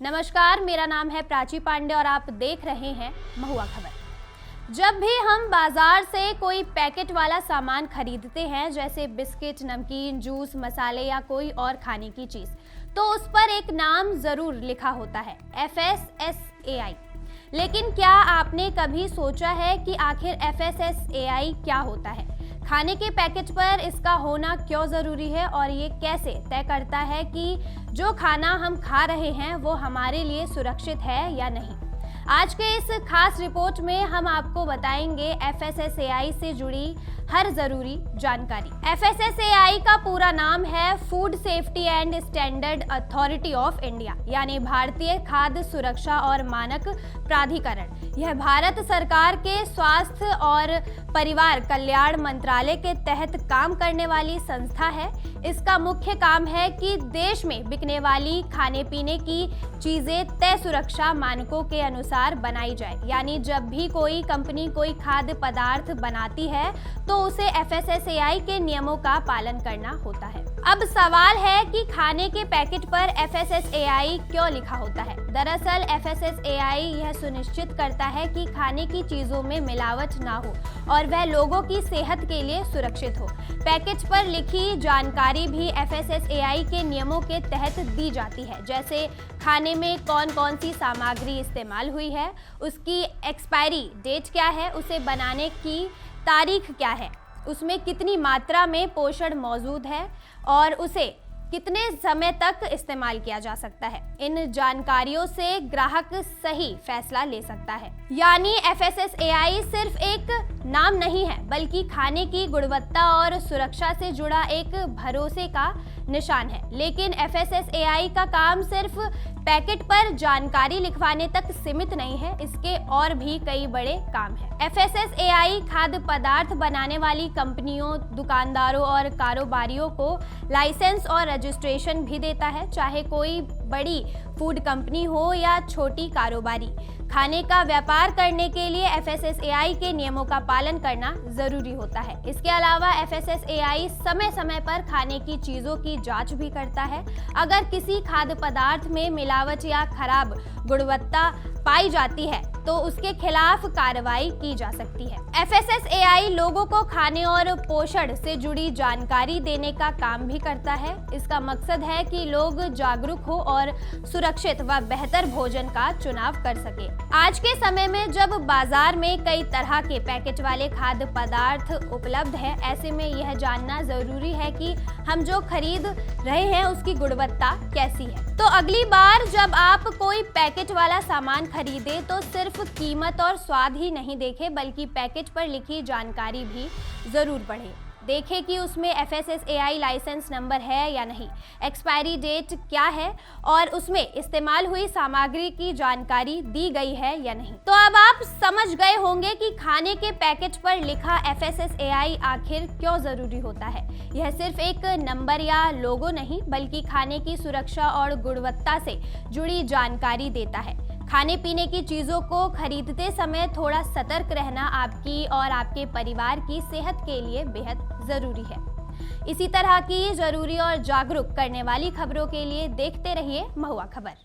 नमस्कार, मेरा नाम है प्राची पांडे और आप देख रहे हैं महुआ खबर। जब भी हम बाजार से कोई पैकेट वाला सामान खरीदते हैं, जैसे बिस्किट, नमकीन, जूस, मसाले या कोई और खाने की चीज, तो उस पर एक नाम जरूर लिखा होता है, FSSAI। लेकिन क्या आपने कभी सोचा है कि आखिर FSSAI क्या होता है? खाने के पैकेट पर इसका होना क्यों ज़रूरी है और ये कैसे तय करता है कि जो खाना हम खा रहे हैं वो हमारे लिए सुरक्षित है या नहीं? आज के इस खास रिपोर्ट में हम आपको बताएंगे FSSAI से जुड़ी हर ज़रूरी जानकारी। FSSAI का पूरा नाम है food safety and standard authority of India, यानी भारतीय खाद्य सुरक्षा और मानक प्राधिकरण। यह भारत सरकार के स्वास्थ्य और परिवार कल्याण मंत्रालय के तहत काम करने वाली संस्था है। इसका मुख्य काम है कि देश में बिकने वाली खाने पीने की चीजें तय सुरक्षा मानकों के अनुसार बनाई जाए, यानी जब भी कोई कंपनी कोई खाद्य पदार्थ बनाती है तो उसे FSSAI के नियमों का पालन करना होता है। अब सवाल है कि खाने के पैकेट पर FSSAI क्यों लिखा होता है? दरअसल FSSAI यह सुनिश्चित करता है कि खाने की चीजों में मिलावट ना हो और वह लोगों की सेहत के लिए सुरक्षित हो। पैकेज पर लिखी जानकारी भी FSSAI के नियमों के तहत दी जाती है, जैसे खाने में कौन कौन सी सामग्री इस्तेमाल हुई है, उसकी एक्सपायरी डेट क्या है, उसे बनाने की तारीख क्या है, उसमें कितनी मात्रा में पोषण मौजूद है और उसे कितने समय तक इस्तेमाल किया जा सकता है। इन जानकारियों से ग्राहक सही फैसला ले सकता है। यानी FSSAI सिर्फ एक नाम नहीं है, बल्कि खाने की गुणवत्ता और सुरक्षा से जुड़ा एक भरोसे का निशान है। लेकिन FSSAI का काम सिर्फ पैकेट पर जानकारी लिखवाने तक सीमित नहीं है, इसके और भी कई बड़े काम हैं। FSSAI खाद्य पदार्थ बनाने वाली कंपनियों, दुकानदारों और कारोबारियों को लाइसेंस और रजिस्ट्रेशन भी देता है, चाहे कोई बड़ी फूड कंपनी हो या छोटी कारोबारी। खाने का व्यापार करने के लिए FSSAI के नियमों का पालन करना जरूरी होता है। इसके अलावा FSSAI समय समय पर खाने की चीजों की जांच भी करता है। अगर किसी खाद्य पदार्थ में मिलावट या खराब गुणवत्ता पाई जाती है तो उसके खिलाफ कार्रवाई की जा सकती है। FSSAI लोगों को खाने और पोषण से जुड़ी जानकारी देने का काम भी करता है। इसका मकसद है कि लोग जागरूक हो और सुरक्षित व बेहतर भोजन का चुनाव कर सके। आज के समय में जब बाजार में कई तरह के पैकेट वाले खाद्य पदार्थ उपलब्ध हैं, ऐसे में यह जानना जरूरी है कि हम जो खरीद रहे हैं उसकी गुणवत्ता कैसी है। तो अगली बार जब आप कोई पैकेट वाला सामान खरीदे तो सिर्फ कीमत और स्वाद ही नहीं देखें, बल्कि पैकेट पर लिखी जानकारी भी जरूर पढ़ें। देखें कि उसमें FSSAI लाइसेंस नंबर है या नहीं, एक्सपायरी डेट क्या है और उसमें इस्तेमाल हुई सामग्री की जानकारी दी गई है या नहीं। तो अब आप समझ गए होंगे कि खाने के पैकेट पर लिखा FSSAI आखिर क्यों जरूरी होता है। यह सिर्फ एक नंबर या लोगो नहीं, बल्कि खाने की सुरक्षा और गुणवत्ता से जुड़ी जानकारी देता है। खाने पीने की चीज़ों को खरीदते समय थोड़ा सतर्क रहना आपकी और आपके परिवार की सेहत के लिए बेहद ज़रूरी है। इसी तरह की ज़रूरी और जागरूक करने वाली खबरों के लिए देखते रहिए महुआ खबर।